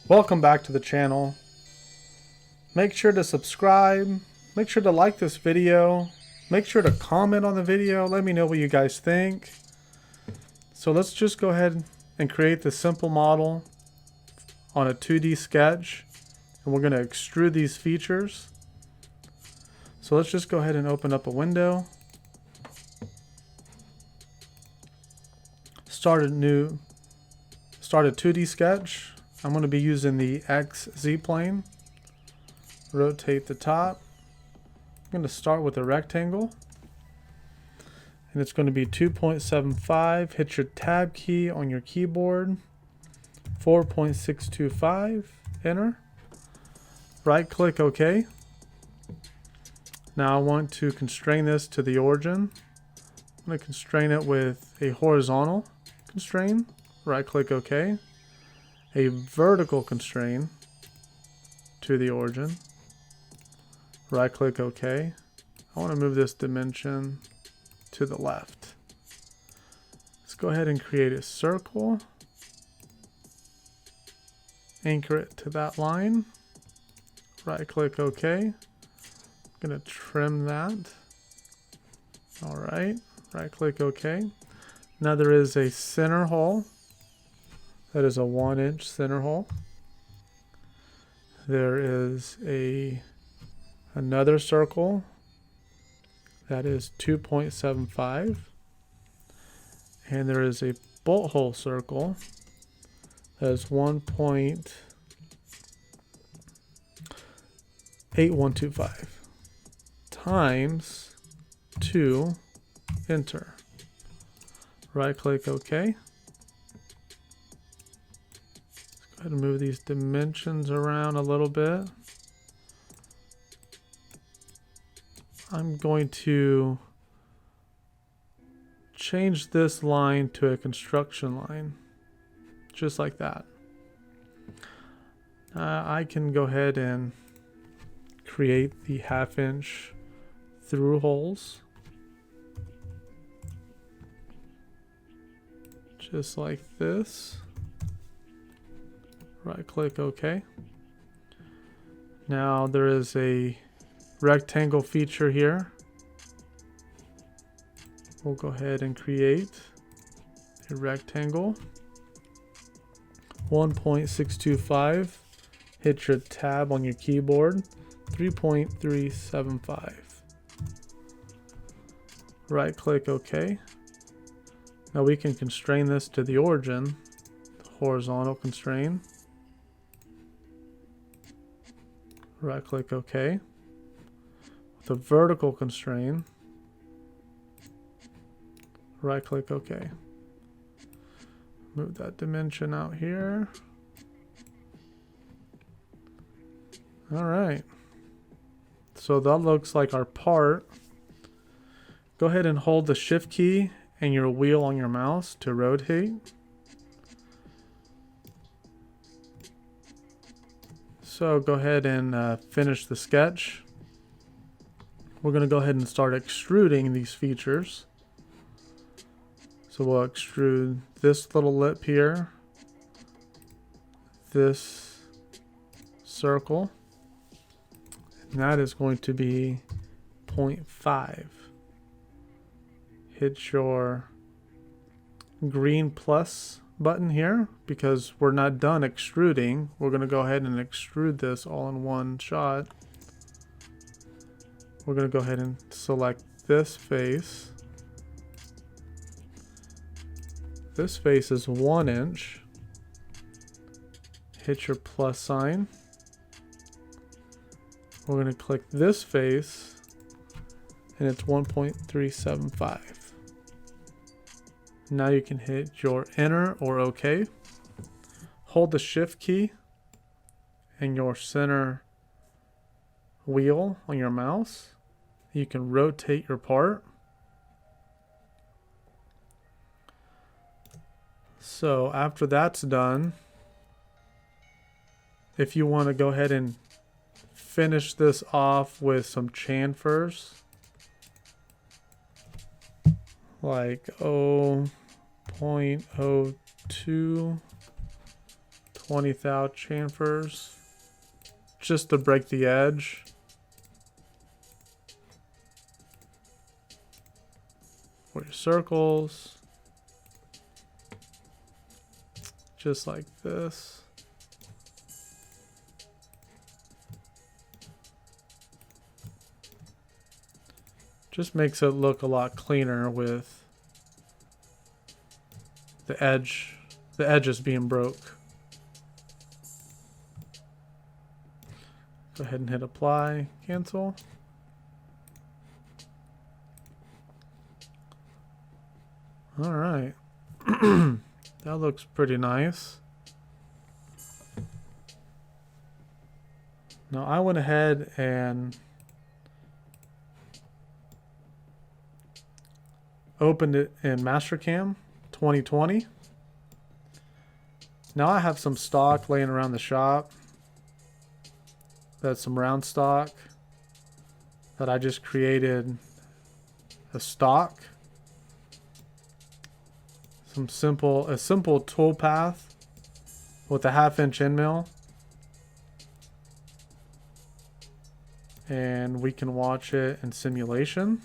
Welcome back to the channel. Make sure to subscribe, make sure to like this video, make sure to comment on the video, let me know what you guys think. So let's just go ahead and create this simple model on a 2D sketch, and we're going to extrude these features. So let's just go ahead and open up a window, start a 2D sketch. I'm going to be using the XZ plane. Rotate the top. I'm going to start with a rectangle, and it's going to be 2.75. Hit your tab key on your keyboard. 4.625. Enter. Right click OK. Now I want to constrain this to the origin. I'm going to constrain it with a horizontal constraint. Right click OK. A vertical constraint to the origin. Right click OK. I want to move this dimension to the left. Let's go ahead and create a circle. Anchor it to that line. Right click OK. I'm going to trim that. Alright. Right click OK. Now there is a center hole. That is a 1-inch center hole. There is another circle that is 2.75, and there is a bolt hole circle that is 1.8125 times 2. Enter. Right click OK. Go ahead and move these dimensions around a little bit. I'm going to change this line to a construction line, just like that. I can go ahead and create the 1/2-inch through holes, just like this. Right click OK. Now there is a rectangle feature here. We'll go ahead and create a rectangle. 1.625. Hit your tab on your keyboard. 3.375. Right click OK. Now we can constrain this to the origin. The horizontal constraint. Right click OK. With a vertical constraint, right click OK. Move that dimension out here. Alright. So that looks like our part. Go ahead and hold the shift key and your wheel on your mouse to rotate. So go ahead and finish the sketch. We're going to go ahead and start extruding these features. So we'll extrude this little lip here, this circle, and that is going to be 0.5. Hit your green plus button here because we're not done extruding. We're going to go ahead and extrude this all in one shot. We're going to go ahead and select this face. This face is 1 inch. Hit your plus sign. We're going to click this face, and it's 1.375. Now you can hit your enter or OK. Hold the shift key and your center wheel on your mouse. You can rotate your part. So after that's done, if you want to go ahead and finish this off with some chamfers, like 0.02 20 thou chamfers just to break the edge. For your circles. Just like this. Just makes it look a lot cleaner with the edges being broke. Go ahead and hit apply, cancel. All right. That looks pretty nice. Now I went ahead and opened it in Mastercam 2020. Now I have some stock laying around the shop. That's some round stock that I just created a stock. A simple tool path with a 1/2" end mill. And we can watch it in simulation.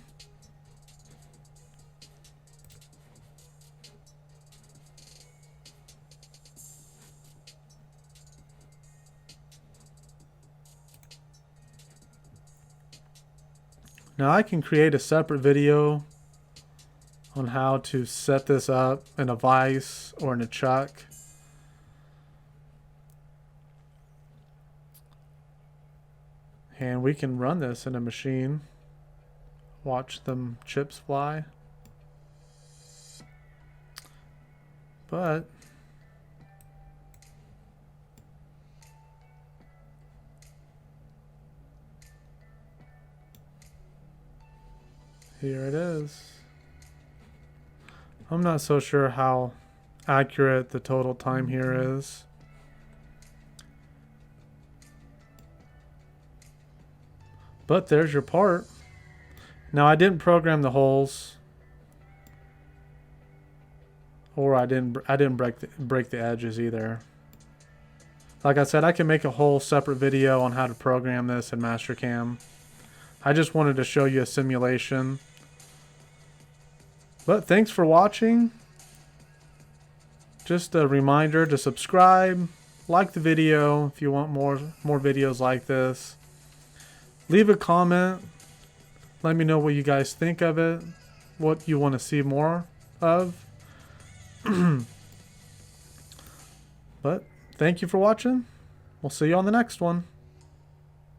Now I can create a separate video on how to set this up in a vise or in a chuck. And we can run this in a machine. Watch them chips fly. But here it is. I'm not so sure how accurate the total time here is. But there's your part. Now I didn't program the holes, or I didn't break the edges either. Like I said, I can make a whole separate video on how to program this in Mastercam. I just wanted to show you a simulation. But thanks for watching. Just a reminder to subscribe, like the video if you want more videos like this. Leave a comment. Let me know what you guys think of it, what you want to see more of. But thank you for watching. We'll see you on the next one.